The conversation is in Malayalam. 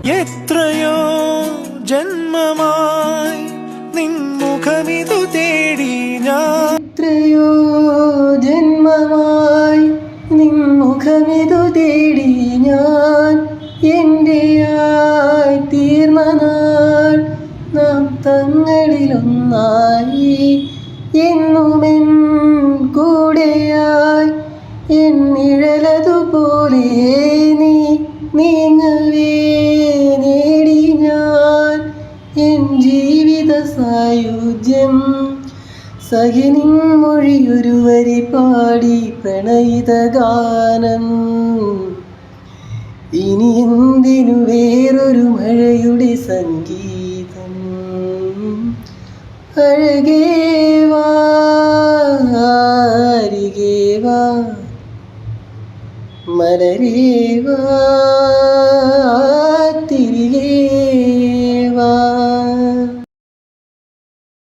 എത്രയോ ജന്മമായി നിൻമുഖമിതു തേടി ഞാൻ, എത്രയോ ജന്മമായി നിൻമുഖമിതു തേടി ഞാൻ. എന്റെയായി തീർന്ന നാൾ നാം തങ്ങളിലൊന്നായി. എന്നുമെൻ കൂടെയായി എൻ നിഴലതുപോലെ നീ നീങ്ങവേ നേടി ഞാൻ എൻ ജീവിത സായുജ്യം. സഖിനിൻ മൊഴിയൊരു വരി പാടി പ്രണയിത ഗാനം. ഇനി എന്തിനു വേറൊരു മഴയുടെ സംഗീതം. അഴകേ വാ അരികേ വാ മലരേ വാ തിരികേ വാ.